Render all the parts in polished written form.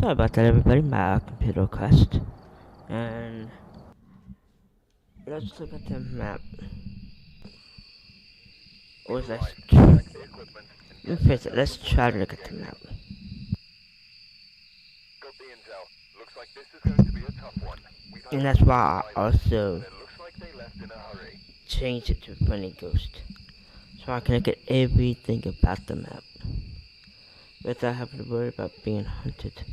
Sorry about that, everybody. My computer crashed. And let's look at the map. Or let's rephrase it. Let's try to look at the map. And that's why I also changed it to Funny Ghost. So I can look at everything about the map without having to worry about being hunted.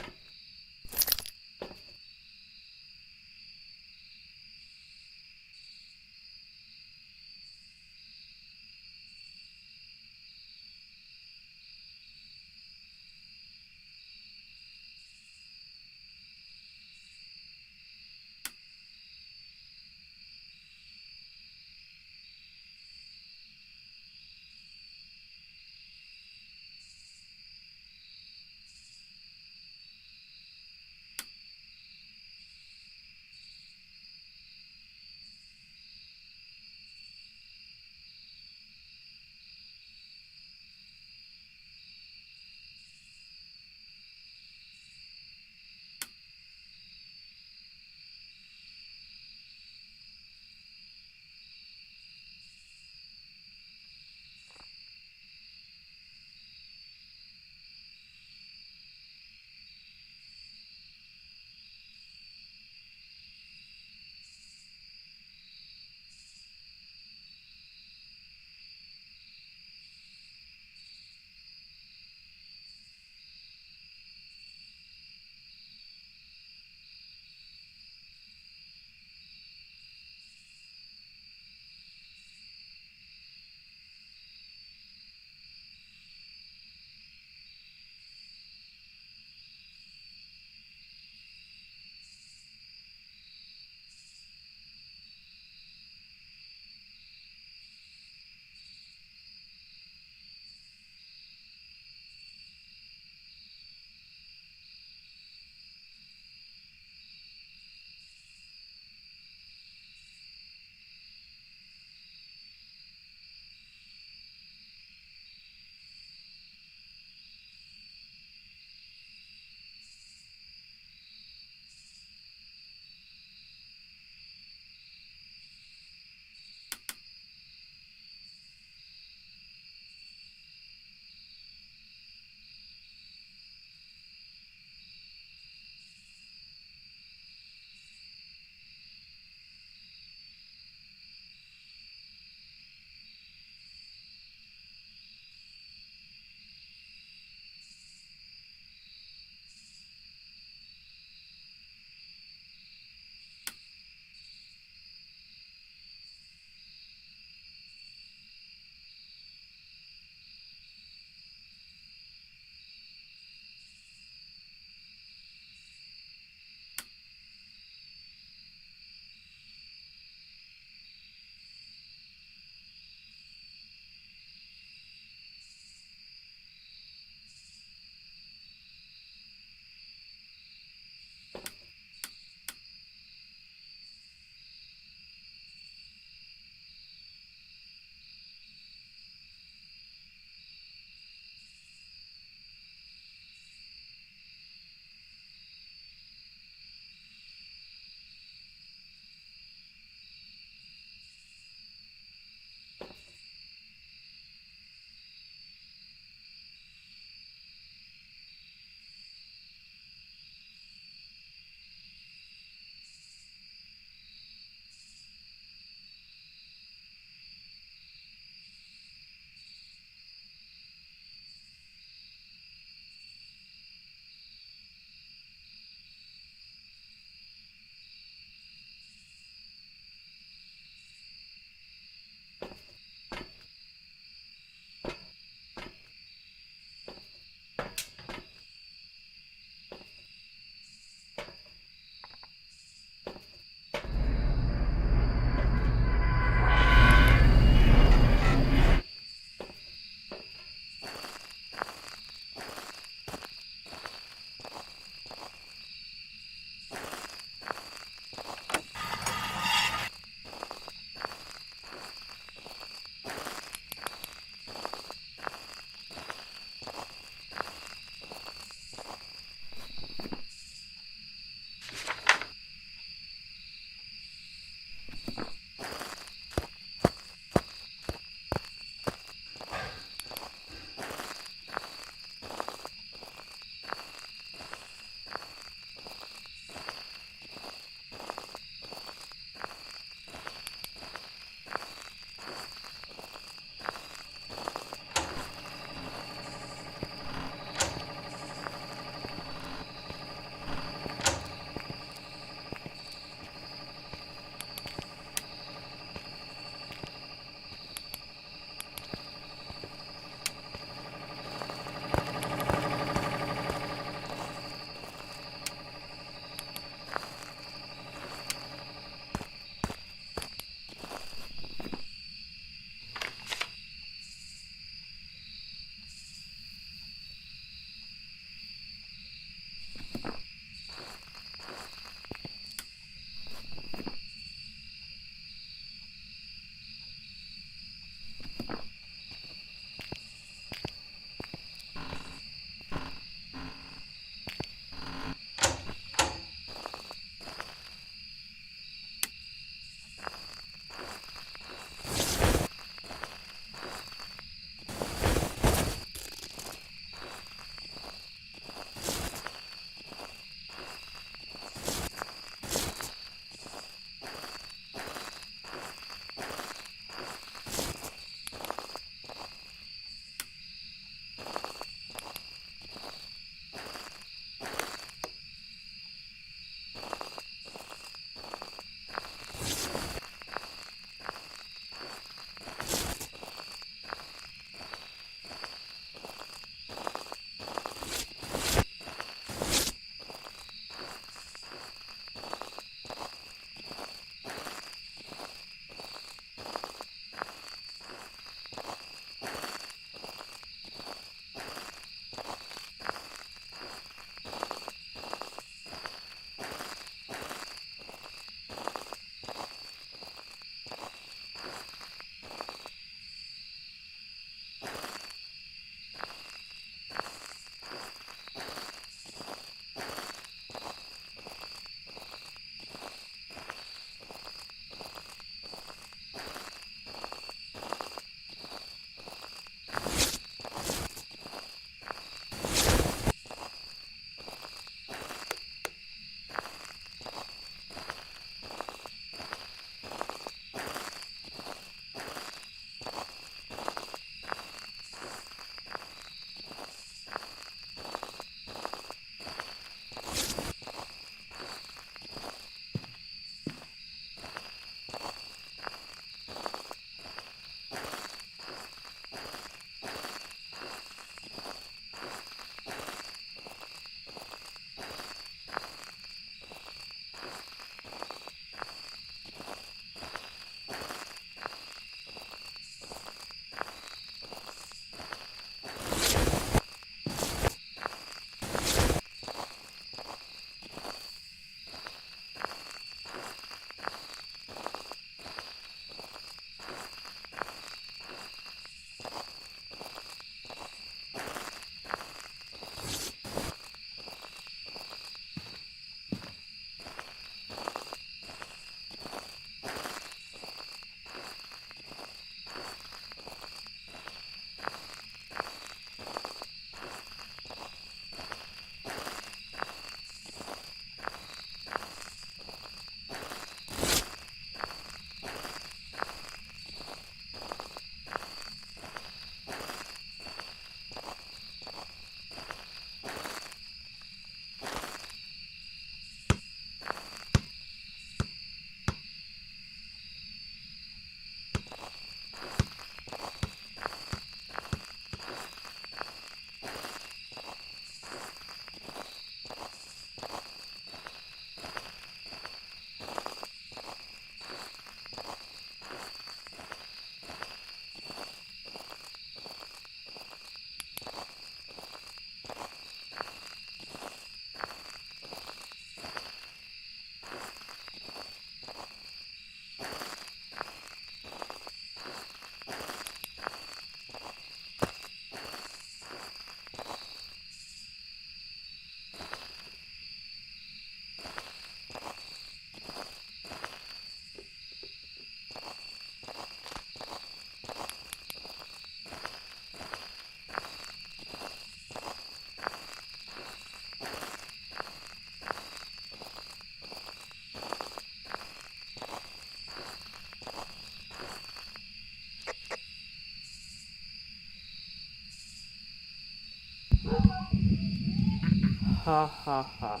ha ha ha.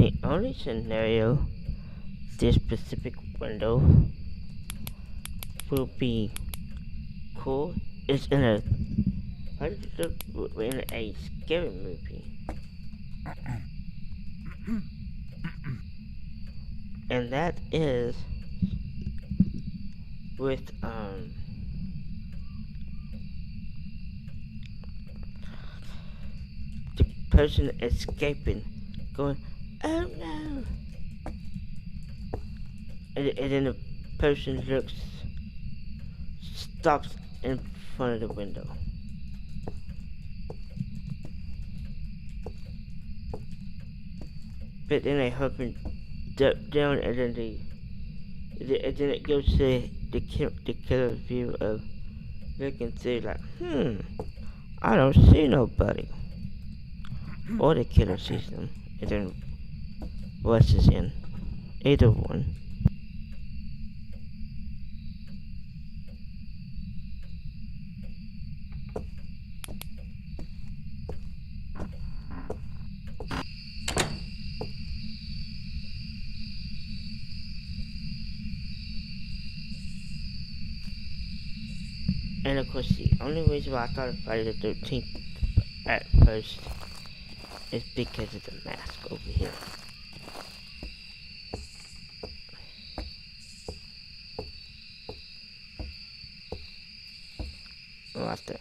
the only scenario this specific window will be cool is in a scary movie. And that is with the person escaping going, oh no, and then the person stops in front of the window. But then they hook him down, and then it goes to the killer's view of looking through like, I don't see nobody. Or the killer sees them, and then rushes in. Either one. And of course, the only reason why I thought of Friday the 13th at first is because of the mask over here. Right there.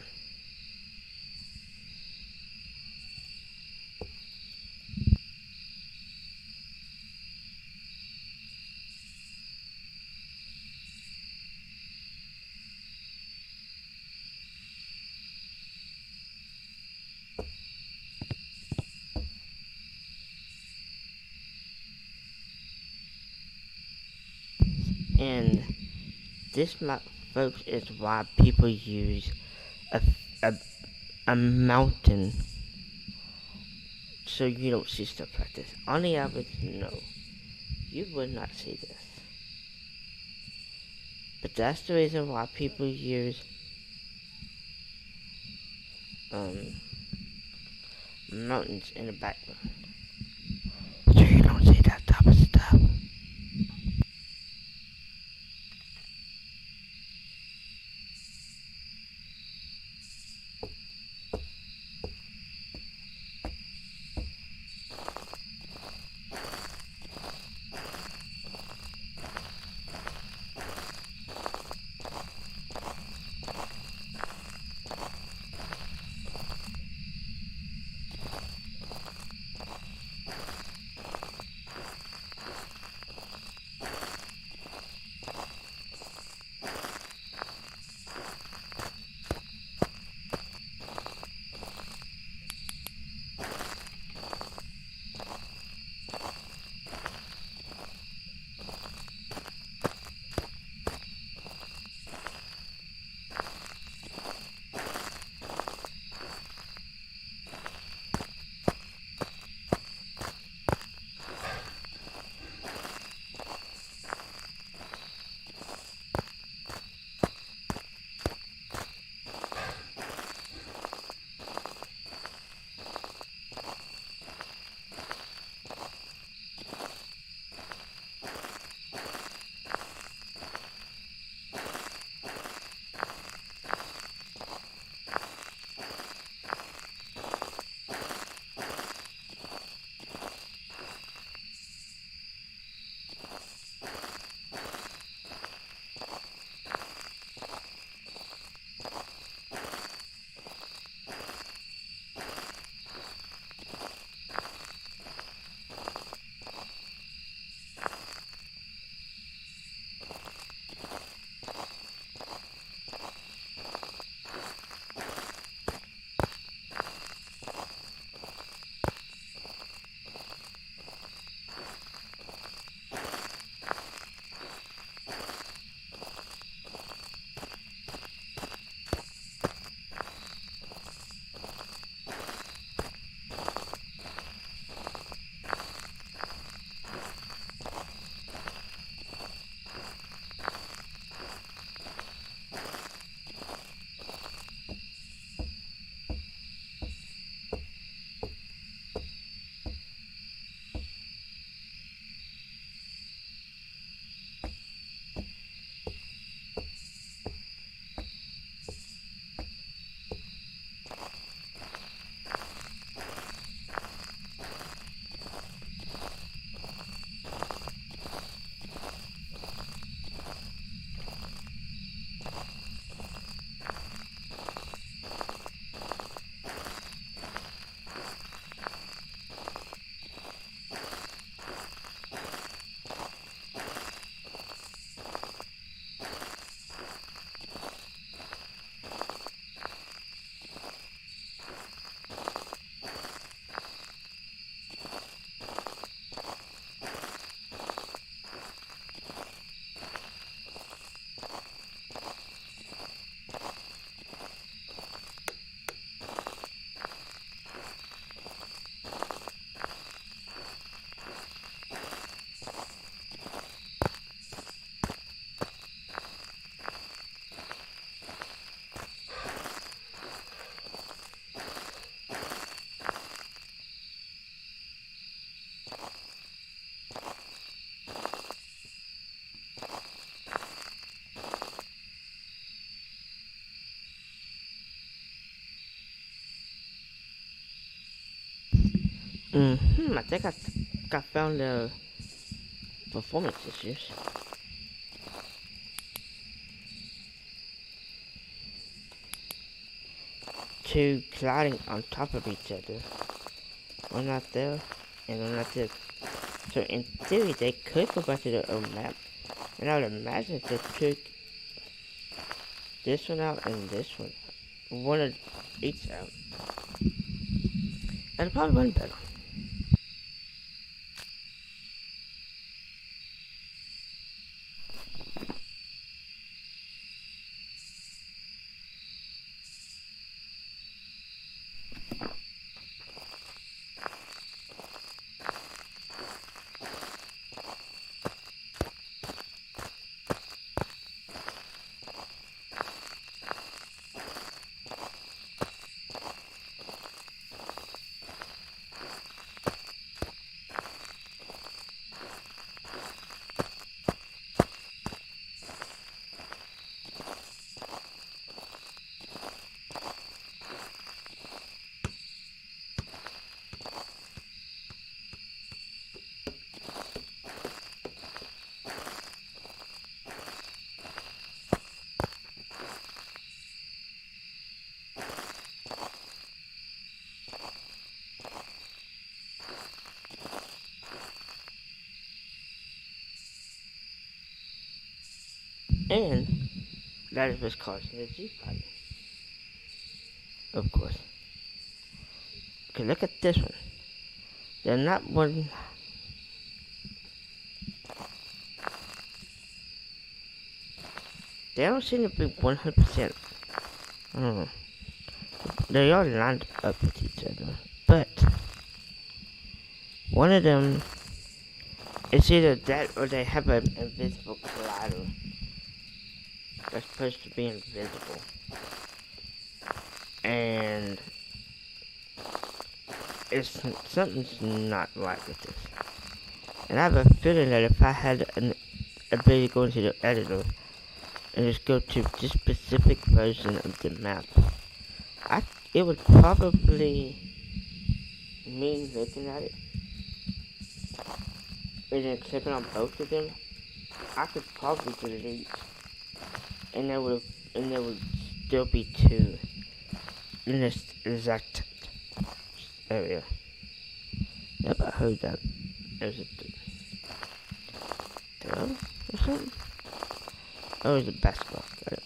And this map, folks, is why people use a mountain so you don't see stuff like this. On the average, no, you would not see this. But that's the reason why people use mountains in the background, so you don't see that type of stuff. I think I found the performance issues. Two colliding on top of each other. One not there, and one not there. So in theory, they could go back to their own map. And I would imagine if they took this one out and this one of each out, and probably run better. And that is what's causing the G problem. Of course. Okay, look at this one. They're not one. They don't seem to be 100%. I don't know. They all lined up with each other. But one of them, it's either that or they have an invisible collider that's supposed to be invisible. And something's not right with this. And I have a feeling that if I had an ability to go into the editor and just go to this specific version of the map, it would probably mean looking at it and then clicking on both of them. I could probably delete, and there would still be two in this exact area. Yep, I heard that. There's a dove or something. Oh, it's a basketball. Got it.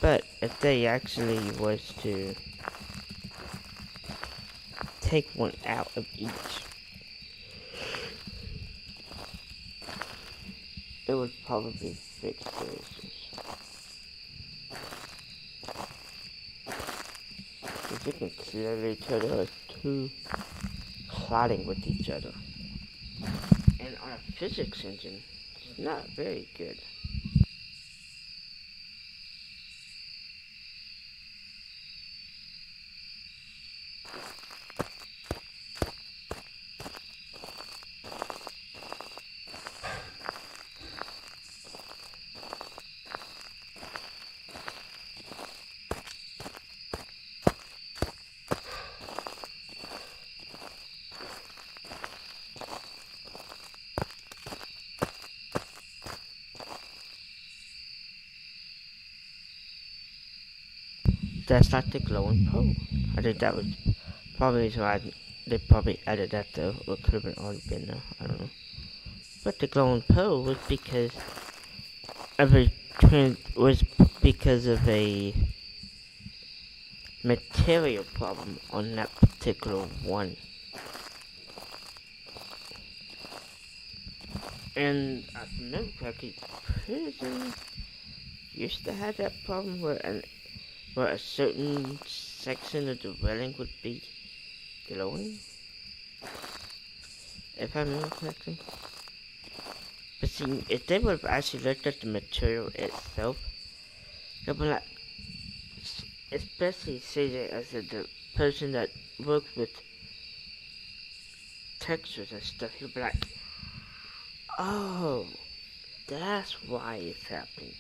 But if they actually was to take one out of each, it would probably fix the issues. Because you can clearly tell there are two colliding with each other. And on a physics engine, it's not very good. That's not the glowing pole. I think that was probably why they probably added that though, or could have been already been there. I don't know. But the glowing pole was because of a material problem on that particular one. And I remember correctly, prison used to have that problem where a certain section of the railing would be glowing, if I remember correctly. But see, if they would have actually looked at the material itself, they would like, especially CJ as the person that works with textures and stuff, he'll be like, oh, that's why it's happening.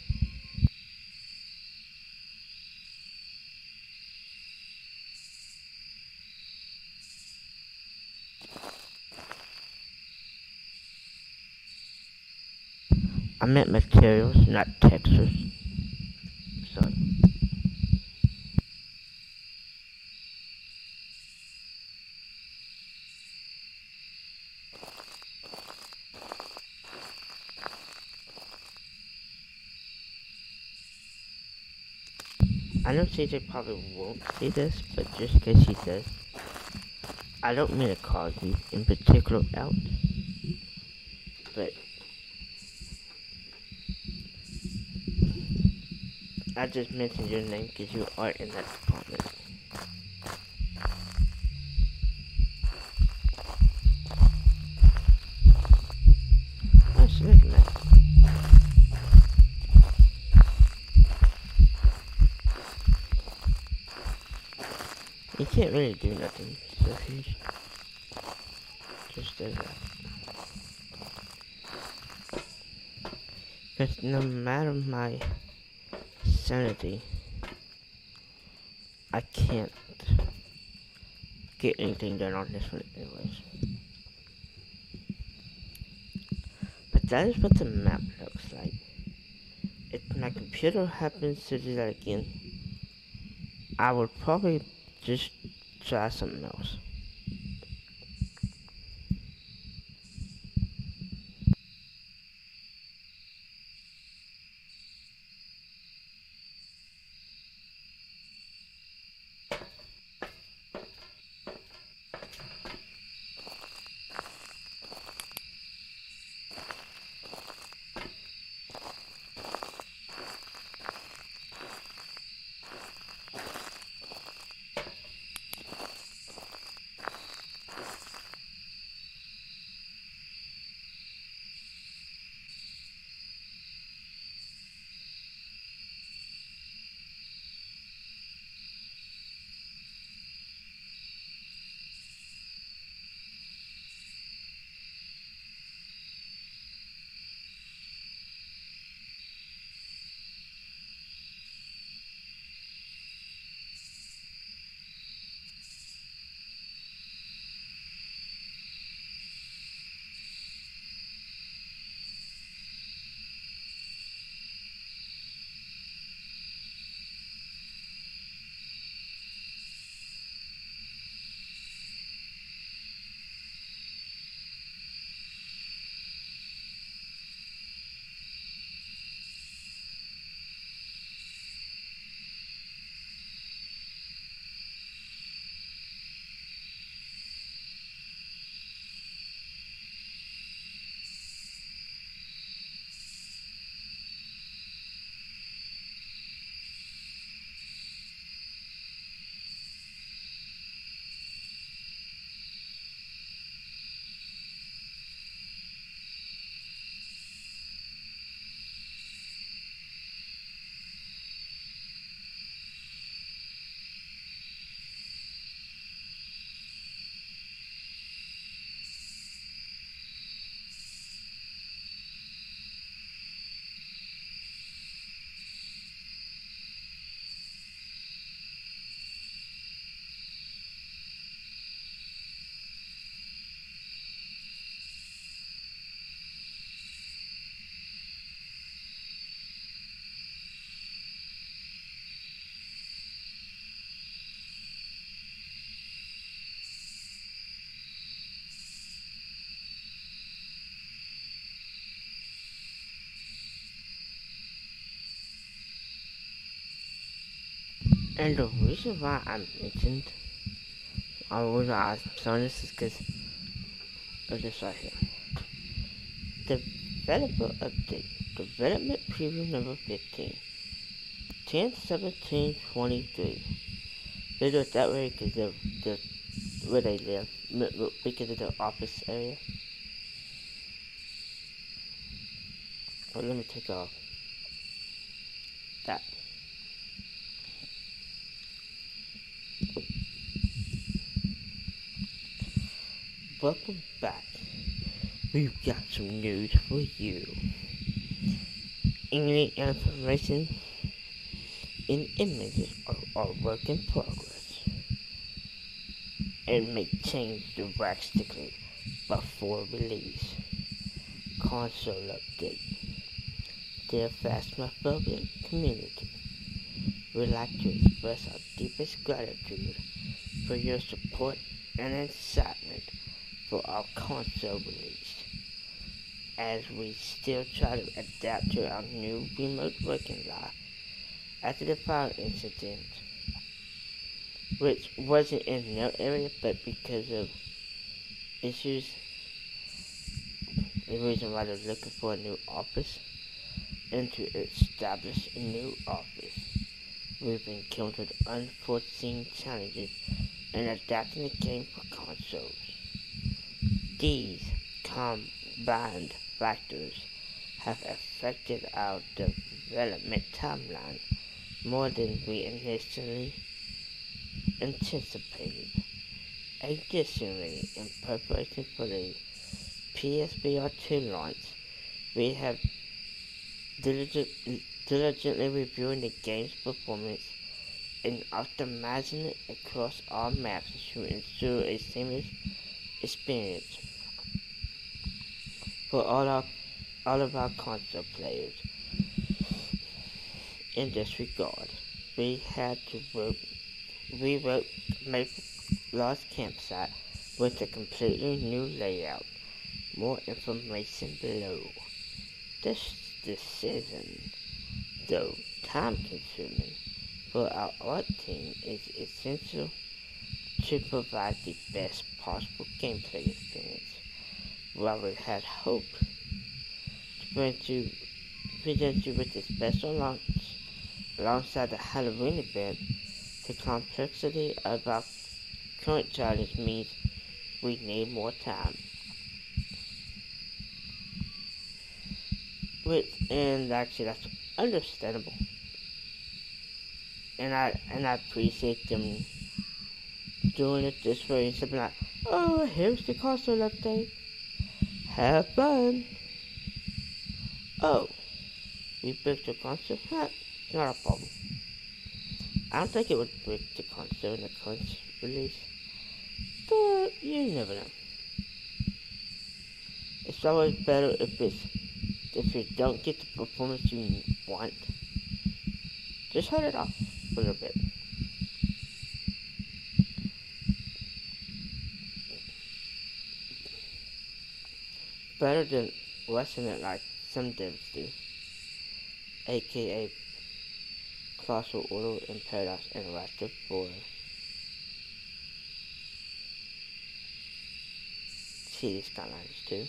I meant materials, not textures. Sorry. I know CJ probably won't see this, but just in case he does, I don't mean to call you in particular out, but I just mentioned your name because you are in that department. Oh, so look at that. You can't really do nothing, so he just does that. Because no matter my sanity, I can't get anything done on this one anyways. But that is what the map looks like. If my computer happens to do that again, I would probably just try something else. And the reason why I mentioned I saw this is because of this right here. Developer update. Development preview number 15. 10/17/23. They do it that way because they're where they live, because of their office area. But let me take off that. Welcome back. We've got some news for you. Any information and images are work in progress and may change drastically before release. Console update. dear Phasmophobia community, we'd like to express our deepest gratitude for your support and excitement for our console release, as we still try to adapt to our new remote working life after the fire incident, which wasn't in no area but because of issues. The reason why they're looking for a new office and to establish a new office, we've encountered unforeseen challenges in adapting the game for consoles. These combined factors have affected our development timeline more than we initially anticipated. Additionally, in preparation for the PSVR 2 launch, we have diligently reviewing the game's performance and optimizing it across all maps to ensure a seamless experience for all of our console players. In this regard, we had to rewrote Mayflow's campsite with a completely new layout. More information below. This decision, though time-consuming for our art team, is essential to provide the best possible gameplay experience. While we had hoped to present you with a special launch alongside the Halloween event, the complexity of our current challenge means we need more time. And actually that's understandable. And I appreciate them doing it this way and something like, oh, here's the console update. Have fun. Oh, we break the console? Not a problem. I don't think it would break the console in the current release, but you never know. It's always better if you don't get the performance you want, just hold it off for a little bit. Better than rushing it like some devs do, aka Colossal Order and Paradox Interactive for City Skylines 2.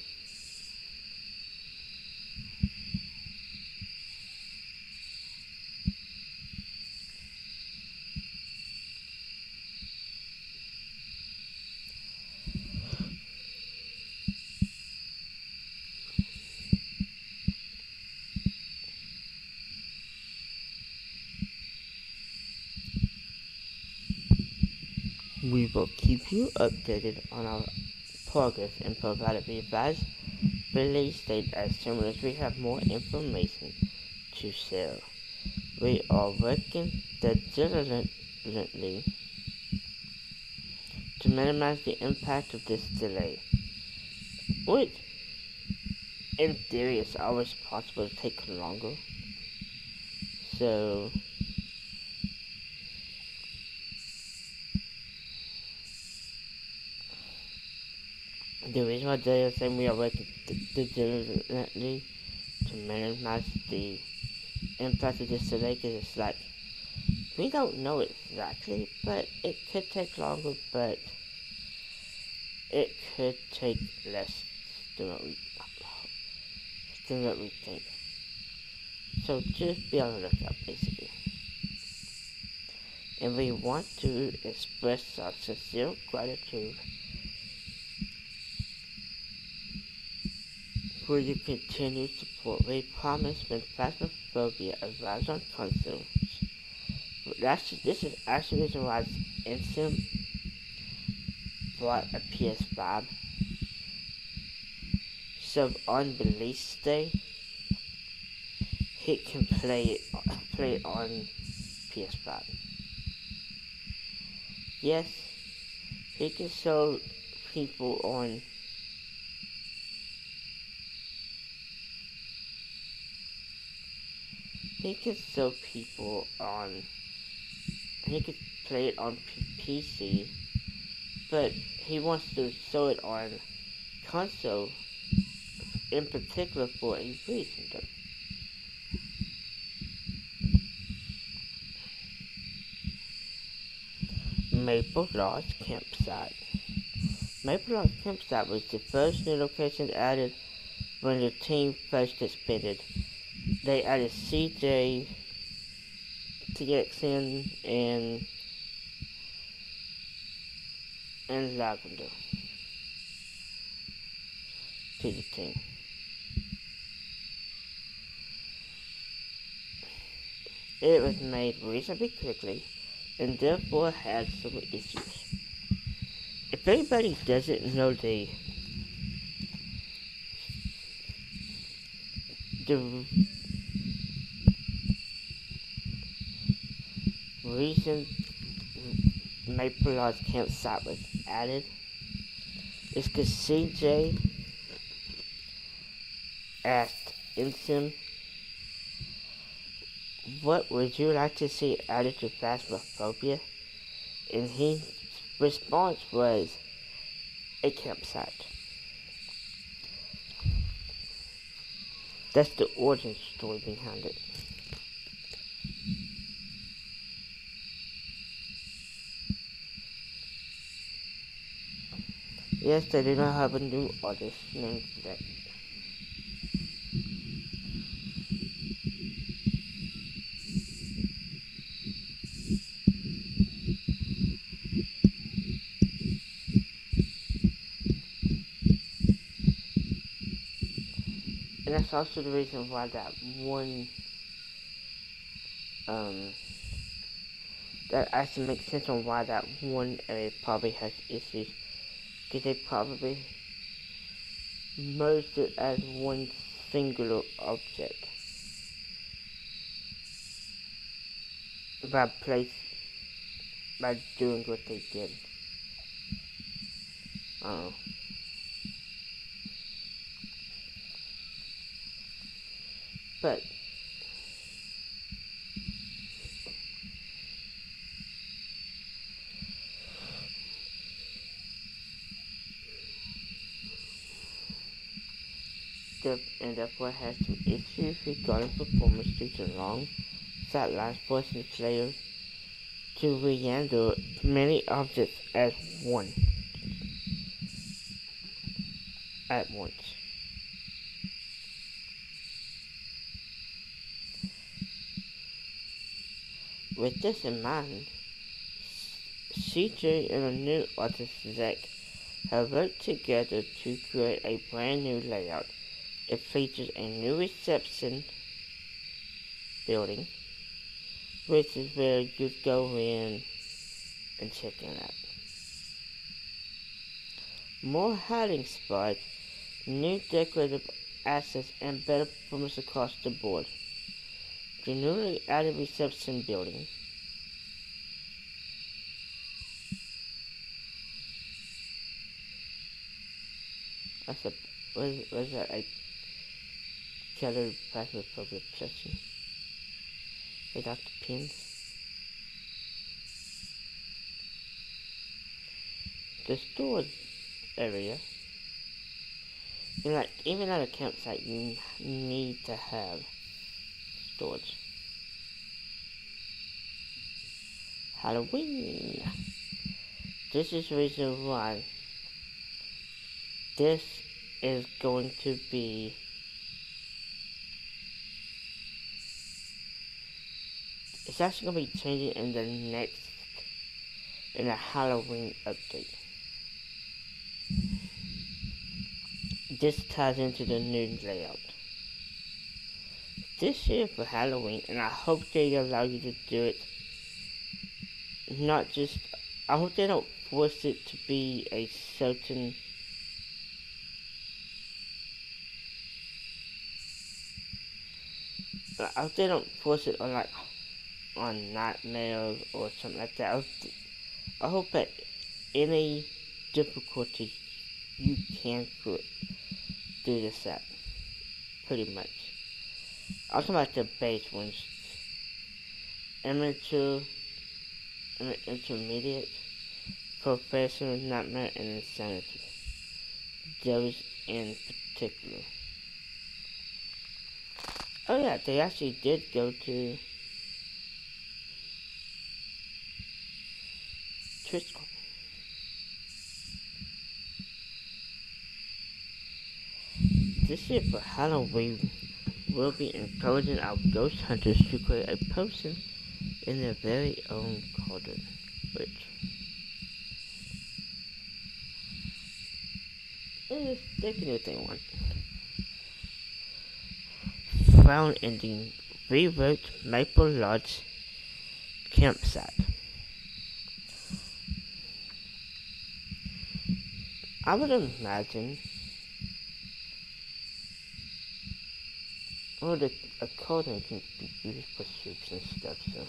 We will keep you updated on our progress and provide a revised release date as soon as we have more information to share. We are working diligently to minimize the impact of this delay, which in theory is always possible to take longer. So the reason why they are saying we are working diligently to minimize the impact of this delay, because it's like, we don't know exactly, but it could take longer, but it could take less than what we think. So just be on the lookout, basically. And we want to express our sincere gratitude for your continued support. We promise when Phasmophobia arrives on consoles. This is actually the reason why Instant bought a PS5. So on release day, he can play it on PS5. Yes, he can show people on he could show people on, he could play it on PC, but he wants to show it on console, in particular for a reason. Maple Lodge Campsite. Maple Lodge Campsite was the first new location added when the team first expanded. They added CJ, TXN, and Lavender to the team. It was made reasonably quickly and therefore had some issues. If anybody doesn't know the reason Maple Lodge Campsite was added is because CJ asked Ensign, what would you like to see added to Phasmophobia? And his response was a campsite. That's the origin story behind it. Yes, they do not have a new artist named that. And that's also the reason why that one, that actually makes sense on why that one area probably has issues. Because they probably merged it as one singular object. By doing what they did. But and therefore has some issues regarding performance due to long sidelines forcing the player to re-handle many objects at once. With this in mind, CJ and a new artist Zach have worked together to create a brand new layout. It features a new reception building, which is where you go in and check it out. More hiding spots, new decorative assets, and better performance across the board. The newly added reception building was that a colored plastic public section without the pins? The storage area, even at a campsite, you need to have storage. Halloween. This is the reason why this is going to be it's actually going to be changing in the Halloween update. This ties into the new layout. This year for Halloween, and I hope they allow you to do it. Not just, I hope they don't force it to be a certain I hope they don't force it on nightmares or something like that. I hope at any difficulty you can do this set. Pretty much. I'm talking about the base ones. immature, intermediate, professional, nightmare, and insanity. Those in particular. Oh yeah, they actually did go to TwitchCon. This year for Halloween, we'll be encouraging our ghost hunters to create a potion in their very own cauldron, which is they can do what they want. Found in the rewrote Maple Lodge campsite. I would imagine a cauldron can be used for soups and stuff, so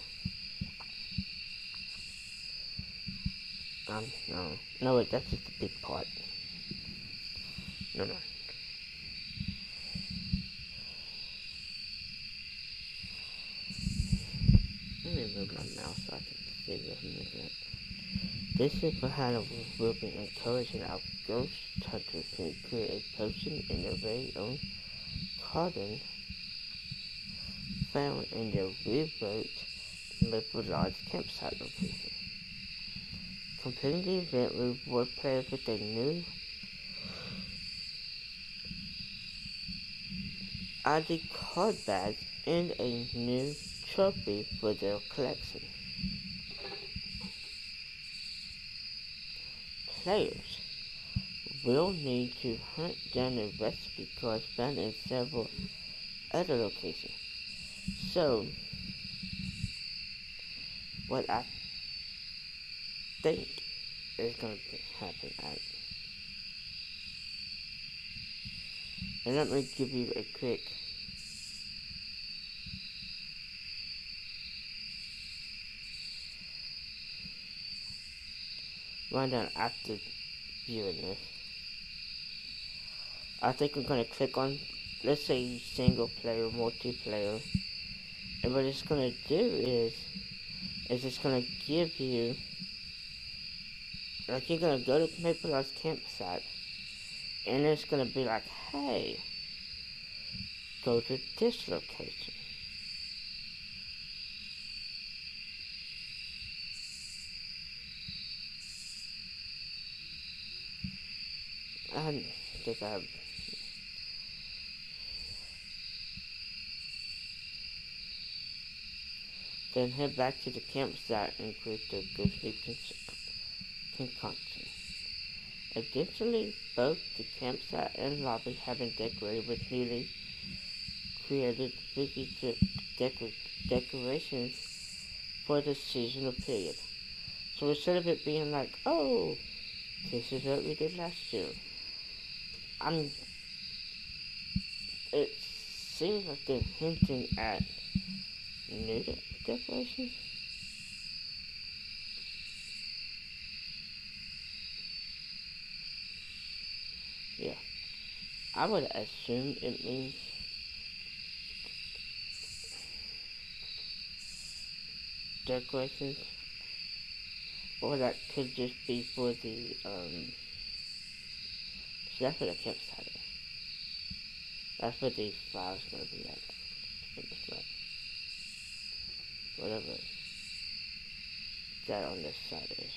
no wait, that's just a big part. No. Let me move my mouse so I can see what I'm looking at. This is for Halloween. We'll be encouraging our ghost hunters to create a potion in their very own cauldron found in their rewrote Maple Lodge campsite location. Completing the event will reward players with a new ID card badge and a new trophy for their collection. Players will need to hunt down the recipe cards found in several other locations. So, what I think is going to happen and let me give you a quick rundown after viewing this. I think I'm going to click on, let's say, single player, multiplayer, and what it's going to do is it's going to give you, like, you're going to go to Maple Lodge campsite, and it's going to be like, hey, go to this location. I think I have. Then head back to the campsite and create the ghostly concoction. Additionally, both the campsite and lobby have been decorated with newly created spooky decorations for the seasonal period. So instead of it being like, oh, this is what we did last year, it seems like they're hinting at new decorations. Yeah, I would assume it means decorations, or that could just be for the so that's where the campsite is. That's where the file's gonna be at. Whatever that on this side is.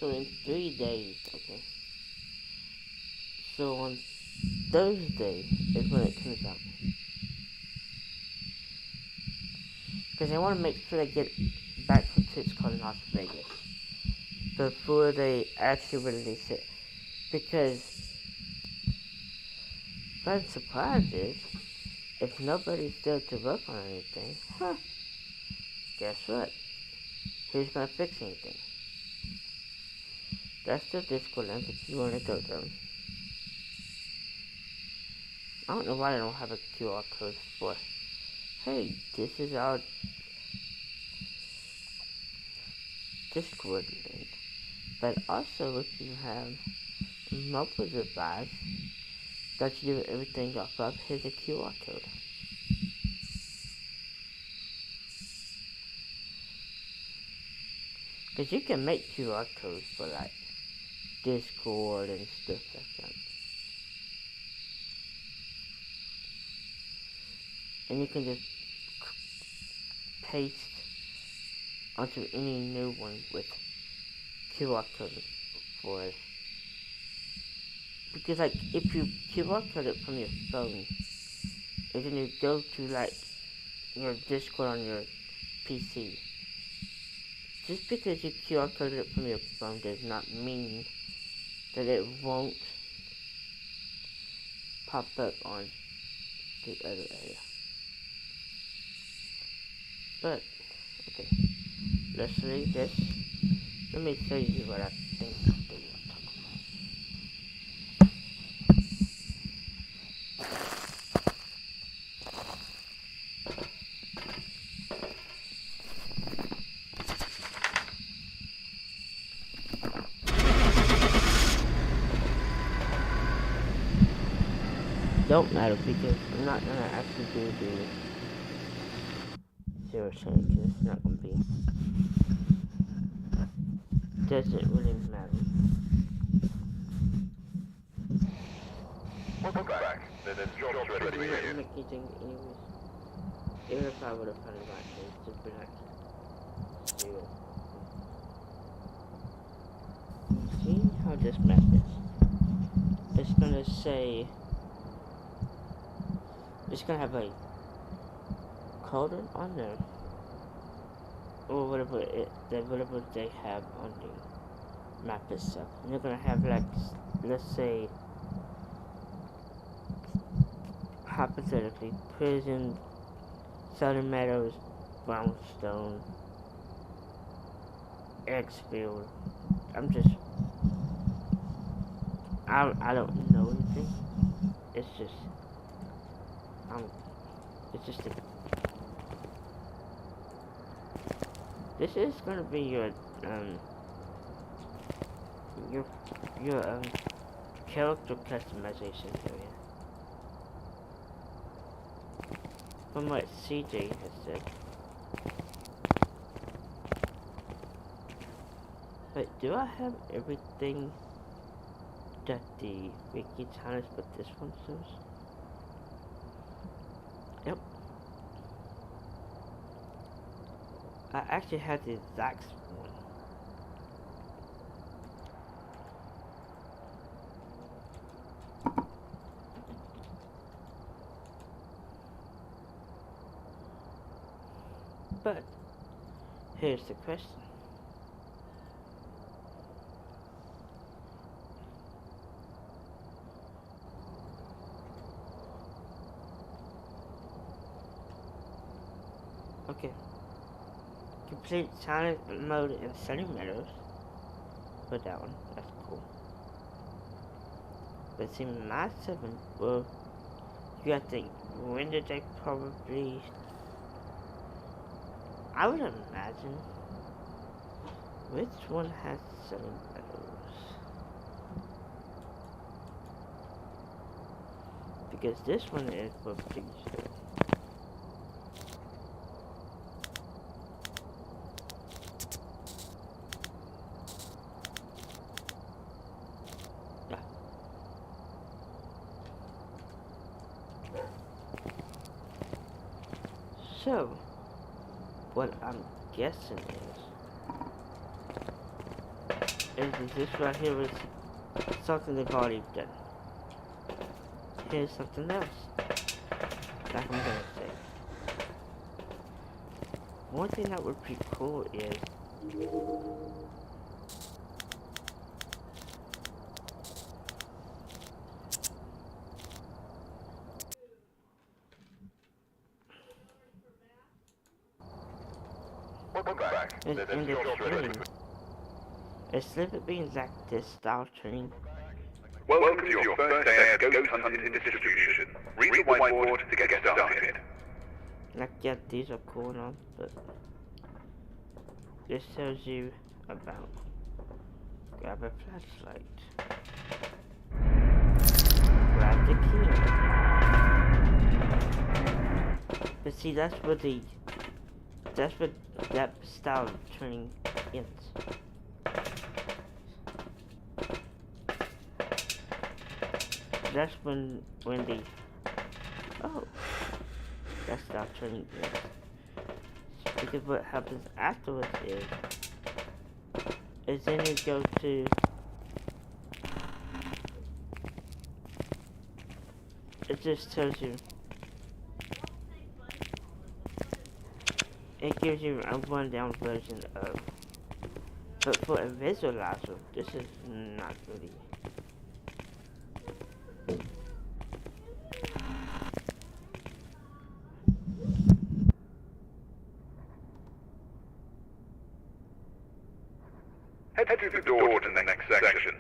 So in 3 days, okay. So on Thursday is when it comes out. Because they want to make sure they get back from TwitchCon in Las Vegas before they actually release it. Because what I'm surprised is, if nobody's there to work on anything, guess what? Who's gonna fix anything? That's the Discord link if you want to go there. I don't know why they don't have a QR code for hey, this is our Discord link. But also, if you have a mobile device that you do everything off of, here's a QR code. Because you can make QR codes for like Discord and stuff like that. And you can just paste onto any new one with QR code for it. Because like if you QR code it from your phone, and then you go to like your Discord on your PC, just because you QR coded it from your phone does not mean that it won't pop up on the other area. But, okay, let's leave this. Let me show you what I think they were talking about. Don't matter because I'm not gonna actually do the zero shade because it's not gonna be. Doesn't really matter. Welcome back. Then job's ready for you. Make anything anyways. Even if I would have found it right, it's just be like zero. See how this map is? It's gonna say. It's gonna have a codon on there, or whatever they have on the map itself. And you're gonna have like, let's say, hypothetically, prison, Southern Meadows, Brownstone, Exfield. I don't know anything. It's just this is gonna be your character customization area. From what CJ has said. But do I have everything that the Wiki Challenge but this one shows? Yep. I actually have the exact one. But here's the question. Okay. Complete silent mode in Sunny Meadows. For that one. That's cool. But see, my 7, well, you gotta think, when did they probably... I would imagine, which one has Sunny Meadows? Because this one is for Pleasure. So, what I'm guessing is this right here is something they've already done. Here's something else that I'm gonna say. One thing that would be cool is Welcome back. in the training. A snippet being like this style training. Welcome to your first day of ghost hunting distribution. Read the whiteboard to get started. Like, yeah, these are cool and all, but this tells you about grab a flashlight, grab the key. But see, that's what that style of training ends. That's when the oh, that style of training ends. Because what happens afterwards is then you go to, it just tells you, it gives you a rundown version of, but for a visualizer, this is not really. Head through the door to the next section.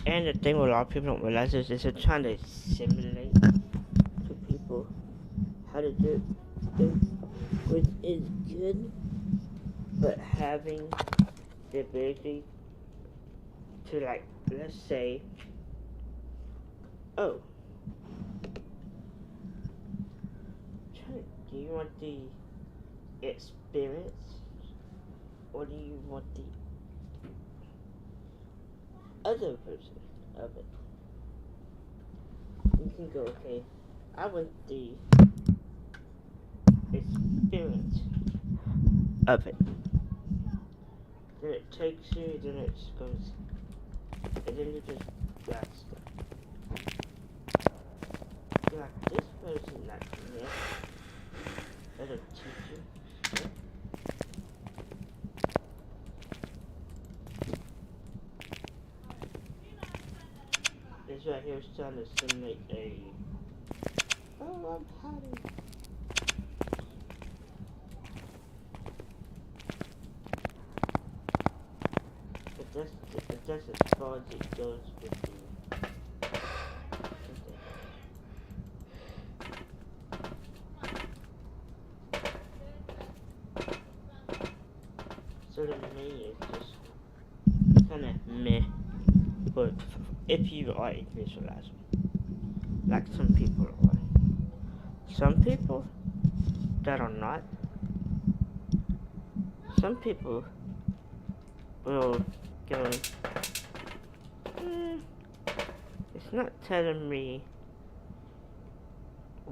And the thing what a lot of people don't realize is they're trying to simulate to people how to do it, which is good, but having the ability to, like, let's say, oh, do you want the experience or do you want the other version of it? You can go, okay, I want the experience of it. Then it takes you, then it just goes, and then you just got stuff. You're like, this person, like, yeah, that'll teach you. Yeah. This right here is trying to simulate a, oh, I'm hiding. That's as far as it goes with the. So the menu is just kind of meh, but if you are a visualizer, like some people are, some people that are not, some people will go, it's not telling me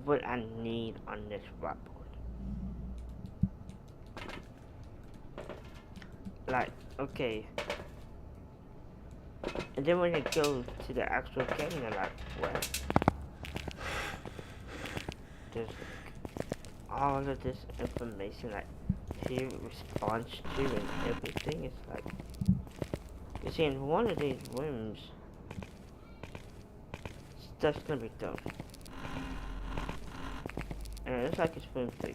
what I need on this whiteboard. Like, okay. And then when they go to the actual game, they're like, what? There's like all of this information, like, he responds to and everything. It's like, you see, in one of these rooms, stuff's gonna be done. And it's like it's room 3.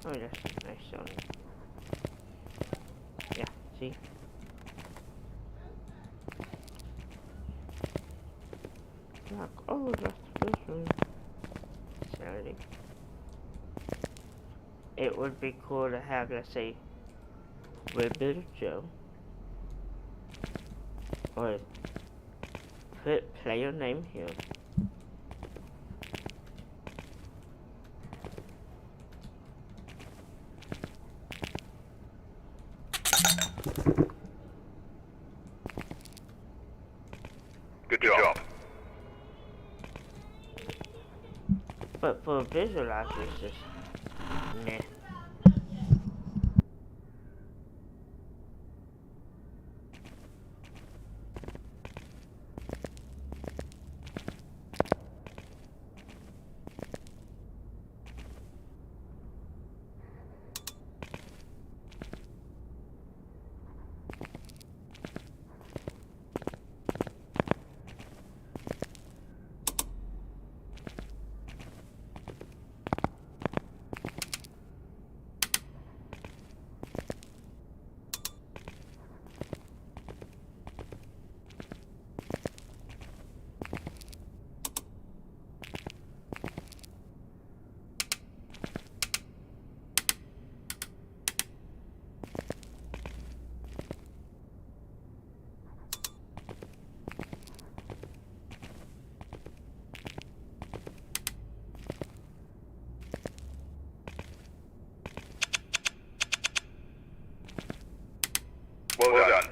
Oh, that's nice showing. Yeah, see? Like, oh, that's the first room. Sanity. It would be cool to have, let's say, Red Bitter Joe. Or play your name here. Good job. But for visualize, it's just meh. Well done.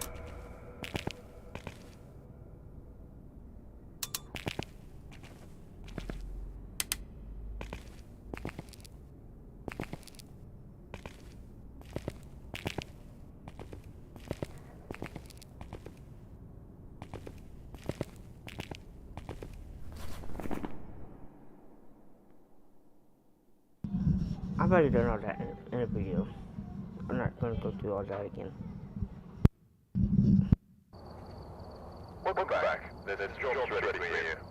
I've already done all that in a video. I'm not gonna go through all that again. Welcome back. This job's ready for you.